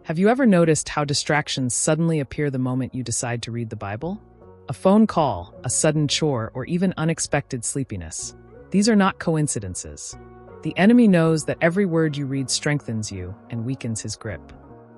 Have you ever noticed how distractions suddenly appear the moment you decide to read the Bible? A phone call, a sudden chore, or even unexpected sleepiness. These are not coincidences. The enemy knows that every word you read strengthens you and weakens his grip.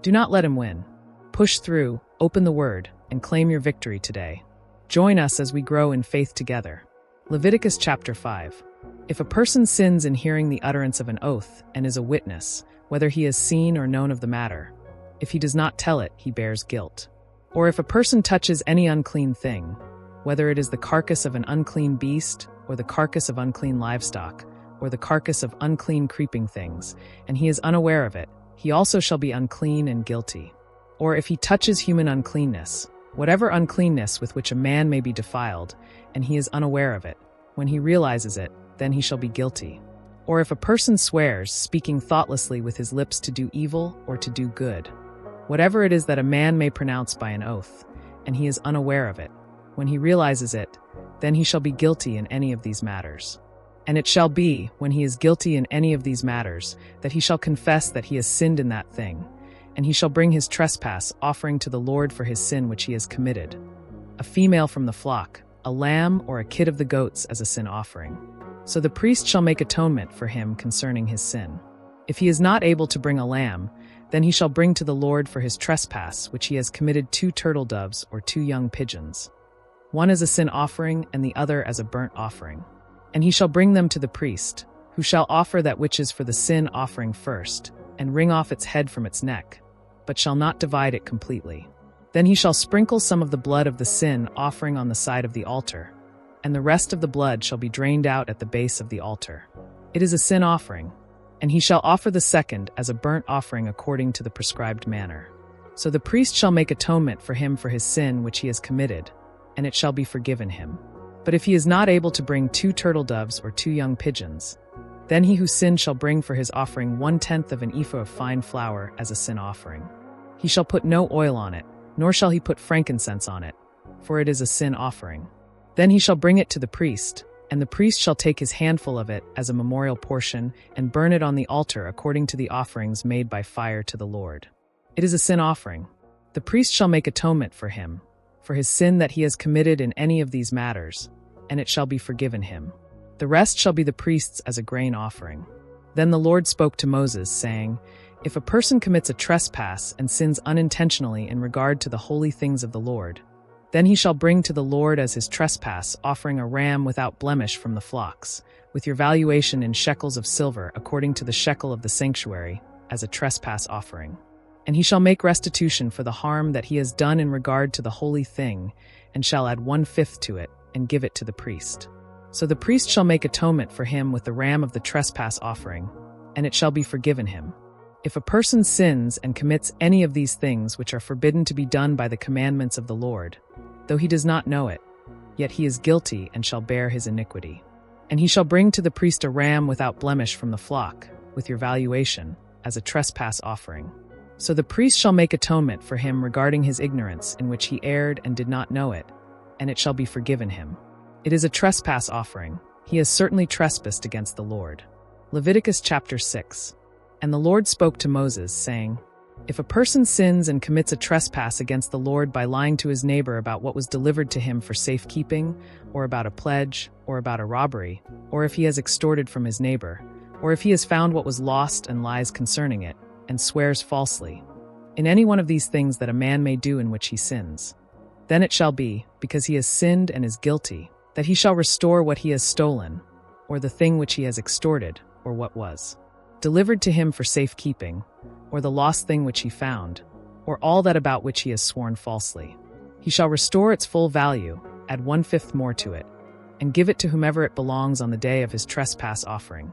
Do not let him win. Push through, open the Word, and claim your victory today. Join us as we grow in faith together. Leviticus chapter 5. If a person sins in hearing the utterance of an oath and is a witness, whether he has seen or known of the matter, if he does not tell it, he bears guilt. Or if a person touches any unclean thing, whether it is the carcass of an unclean beast, or the carcass of unclean livestock, or the carcass of unclean creeping things, and he is unaware of it, he also shall be unclean and guilty. Or if he touches human uncleanness, whatever uncleanness with which a man may be defiled, and he is unaware of it, when he realizes it, then he shall be guilty. Or if a person swears, speaking thoughtlessly with his lips to do evil or to do good, whatever it is that a man may pronounce by an oath, and he is unaware of it, when he realizes it, then he shall be guilty in any of these matters. And it shall be, when he is guilty in any of these matters, that he shall confess that he has sinned in that thing, and he shall bring his trespass offering to the Lord for his sin which he has committed, a female from the flock, a lamb or a kid of the goats as a sin offering. So the priest shall make atonement for him concerning his sin. If he is not able to bring a lamb, then he shall bring to the Lord for his trespass which he has committed 2 turtle doves or 2 young pigeons, one as a sin offering and the other as a burnt offering. And he shall bring them to the priest, who shall offer that which is for the sin offering first, and wring off its head from its neck, but shall not divide it completely. Then he shall sprinkle some of the blood of the sin offering on the side of the altar, and the rest of the blood shall be drained out at the base of the altar. It is a sin offering, and he shall offer the second as a burnt offering according to the prescribed manner. So the priest shall make atonement for him for his sin which he has committed, and it shall be forgiven him. But if he is not able to bring 2 turtle doves or 2 young pigeons, then he who sinned shall bring for his offering 1/10 of an ephah of fine flour as a sin offering. He shall put no oil on it, nor shall he put frankincense on it, for it is a sin offering. Then he shall bring it to the priest, and the priest shall take his handful of it as a memorial portion and burn it on the altar according to the offerings made by fire to the Lord. It is a sin offering. The priest shall make atonement for him, for his sin that he has committed in any of these matters, and it shall be forgiven him. The rest shall be the priest's as a grain offering. Then the Lord spoke to Moses, saying, If a person commits a trespass and sins unintentionally in regard to the holy things of the Lord, then he shall bring to the Lord as his trespass offering a ram without blemish from the flocks, with your valuation in shekels of silver according to the shekel of the sanctuary, as a trespass offering. And he shall make restitution for the harm that he has done in regard to the holy thing, and shall add 1/5 to it, and give it to the priest. So the priest shall make atonement for him with the ram of the trespass offering, and it shall be forgiven him. If a person sins and commits any of these things which are forbidden to be done by the commandments of the Lord, though he does not know it, yet he is guilty and shall bear his iniquity. And he shall bring to the priest a ram without blemish from the flock, with your valuation, as a trespass offering. So the priest shall make atonement for him regarding his ignorance in which he erred and did not know it, and it shall be forgiven him. It is a trespass offering. He has certainly trespassed against the Lord. Leviticus chapter 6. And the Lord spoke to Moses, saying, If a person sins and commits a trespass against the Lord by lying to his neighbor about what was delivered to him for safekeeping, or about a pledge, or about a robbery, or if he has extorted from his neighbor, or if he has found what was lost and lies concerning it, and swears falsely, in any one of these things that a man may do in which he sins, then it shall be, because he has sinned and is guilty, that he shall restore what he has stolen, or the thing which he has extorted, or what was delivered to him for safekeeping, or the lost thing which he found, or all that about which he has sworn falsely. He shall restore its full value, add 1/5 more to it, and give it to whomever it belongs on the day of his trespass offering.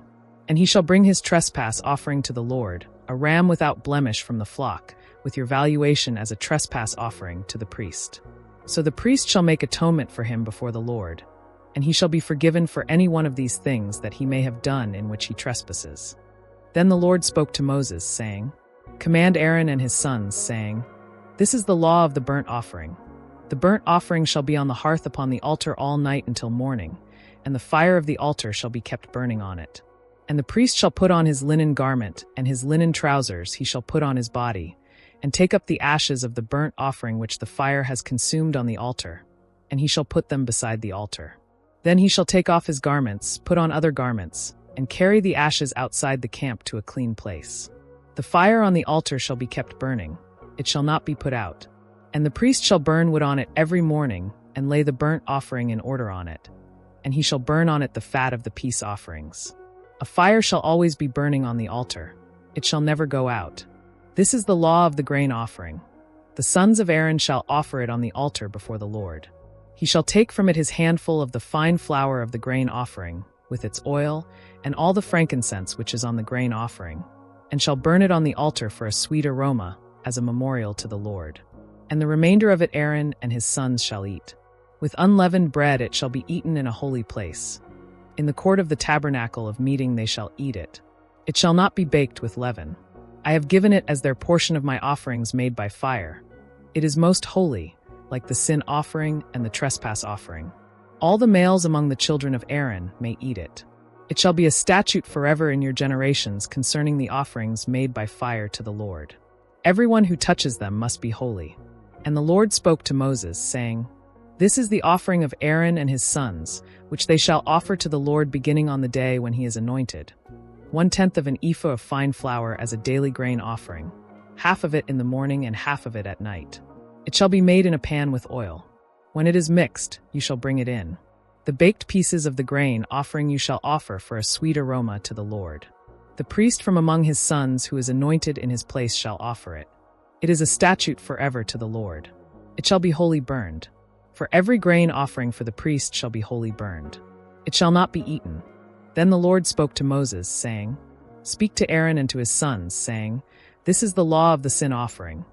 And he shall bring his trespass offering to the Lord, a ram without blemish from the flock, with your valuation as a trespass offering to the priest. So the priest shall make atonement for him before the Lord, and he shall be forgiven for any one of these things that he may have done in which he trespasses. Then the Lord spoke to Moses, saying, Command Aaron and his sons, saying, This is the law of the burnt offering. The burnt offering shall be on the hearth upon the altar all night until morning, and the fire of the altar shall be kept burning on it. And the priest shall put on his linen garment, and his linen trousers he shall put on his body, and take up the ashes of the burnt offering which the fire has consumed on the altar, and he shall put them beside the altar. Then he shall take off his garments, put on other garments, and carry the ashes outside the camp to a clean place. The fire on the altar shall be kept burning, it shall not be put out. And the priest shall burn wood on it every morning, and lay the burnt offering in order on it, and he shall burn on it the fat of the peace offerings. A fire shall always be burning on the altar, it shall never go out. This is the law of the grain offering. The sons of Aaron shall offer it on the altar before the Lord. He shall take from it his handful of the fine flour of the grain offering, with its oil, and all the frankincense which is on the grain offering, and shall burn it on the altar for a sweet aroma, as a memorial to the Lord. And the remainder of it Aaron and his sons shall eat. With unleavened bread it shall be eaten in a holy place. In the court of the tabernacle of meeting they shall eat it. It shall not be baked with leaven. I have given it as their portion of my offerings made by fire. It is most holy, like the sin offering and the trespass offering. All the males among the children of Aaron may eat it. It shall be a statute forever in your generations concerning the offerings made by fire to the Lord. Everyone who touches them must be holy. And the Lord spoke to Moses, saying, This is the offering of Aaron and his sons, which they shall offer to the Lord beginning on the day when he is anointed. 1/10 of an ephah of fine flour as a daily grain offering, half of it in the morning and half of it at night. It shall be made in a pan with oil. When it is mixed, you shall bring it in. The baked pieces of the grain offering you shall offer for a sweet aroma to the Lord. The priest from among his sons who is anointed in his place shall offer it. It is a statute forever to the Lord. It shall be wholly burned. For every grain offering for the priest shall be wholly burned. It shall not be eaten. Then the Lord spoke to Moses, saying, Speak to Aaron and to his sons, saying, This is the law of the sin offering.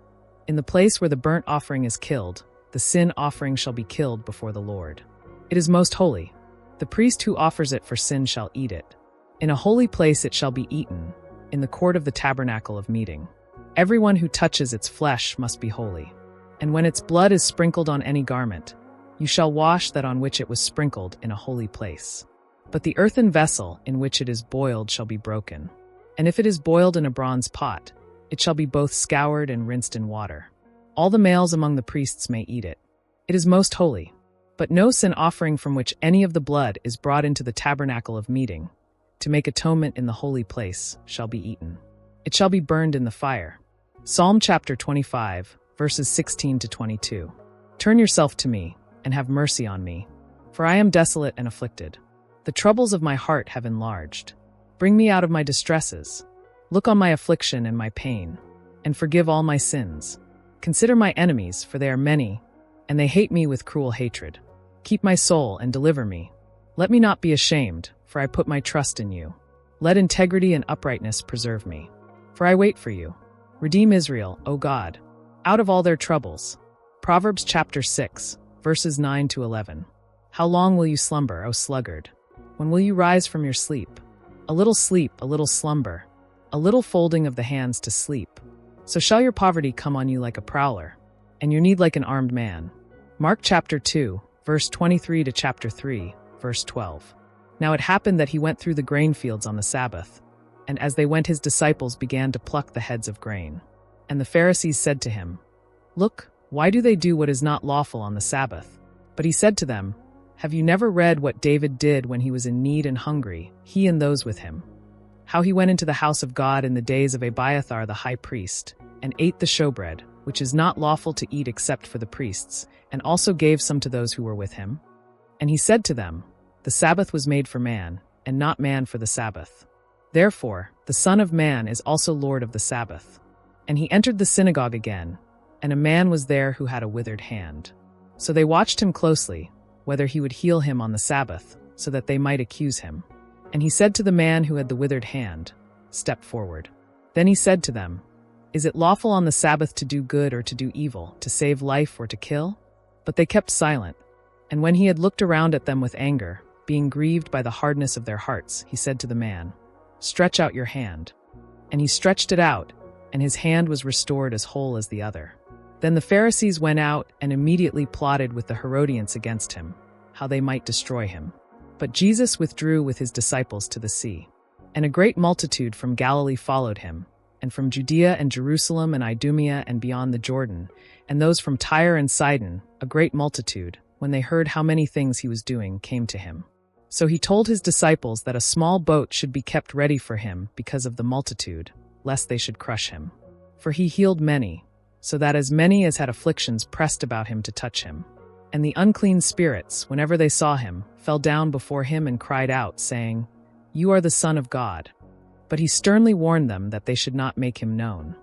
In the place where the burnt offering is killed, the sin offering shall be killed before the Lord. It is most holy. The priest who offers it for sin shall eat it. In a holy place it shall be eaten, in the court of the tabernacle of meeting. Everyone who touches its flesh must be holy. And when its blood is sprinkled on any garment, you shall wash that on which it was sprinkled in a holy place. But the earthen vessel in which it is boiled shall be broken. And if it is boiled in a bronze pot, it shall be both scoured and rinsed in water. All the males among the priests may eat it. It is most holy. But no sin offering from which any of the blood is brought into the tabernacle of meeting, to make atonement in the holy place, shall be eaten. It shall be burned in the fire. Psalm chapter 25, verses 16 to 22. Turn yourself to me, and have mercy on me, for I am desolate and afflicted. The troubles of my heart have enlarged. Bring me out of my distresses. Look on my affliction and my pain, and forgive all my sins. Consider my enemies, for they are many, and they hate me with cruel hatred. Keep my soul and deliver me. Let me not be ashamed, for I put my trust in you. Let integrity and uprightness preserve me, for I wait for you. Redeem Israel, O God, out of all their troubles. Proverbs chapter 6, verses 9 to 11. How long will you slumber, O sluggard? When will you rise from your sleep? A little sleep, a little slumber, a little folding of the hands to sleep. So shall your poverty come on you like a prowler, and your need like an armed man. Mark chapter 2, verse 23 to chapter 3, verse 12. Now it happened that he went through the grain fields on the Sabbath, and as they went his disciples began to pluck the heads of grain. And the Pharisees said to him, Look, why do they do what is not lawful on the Sabbath? But he said to them, Have you never read what David did when he was in need and hungry, he and those with him? How he went into the house of God in the days of Abiathar the high priest, and ate the showbread, which is not lawful to eat except for the priests, and also gave some to those who were with him? And he said to them, The Sabbath was made for man, and not man for the Sabbath. Therefore, the Son of Man is also Lord of the Sabbath. And he entered the synagogue again, and a man was there who had a withered hand. So they watched him closely, whether he would heal him on the Sabbath, so that they might accuse him. And he said to the man who had the withered hand, Step forward. Then he said to them, Is it lawful on the Sabbath to do good or to do evil, to save life or to kill? But they kept silent. And when he had looked around at them with anger, being grieved by the hardness of their hearts, he said to the man, Stretch out your hand. And he stretched it out, and his hand was restored as whole as the other. Then the Pharisees went out and immediately plotted with the Herodians against him, how they might destroy him. But Jesus withdrew with his disciples to the sea. And a great multitude from Galilee followed him, and from Judea and Jerusalem and Idumea and beyond the Jordan, and those from Tyre and Sidon, a great multitude, when they heard how many things he was doing, came to him. So he told his disciples that a small boat should be kept ready for him because of the multitude, lest they should crush him. For he healed many, so that as many as had afflictions pressed about him to touch him. And the unclean spirits, whenever they saw him, fell down before him and cried out, saying, "You are the Son of God." But he sternly warned them that they should not make him known.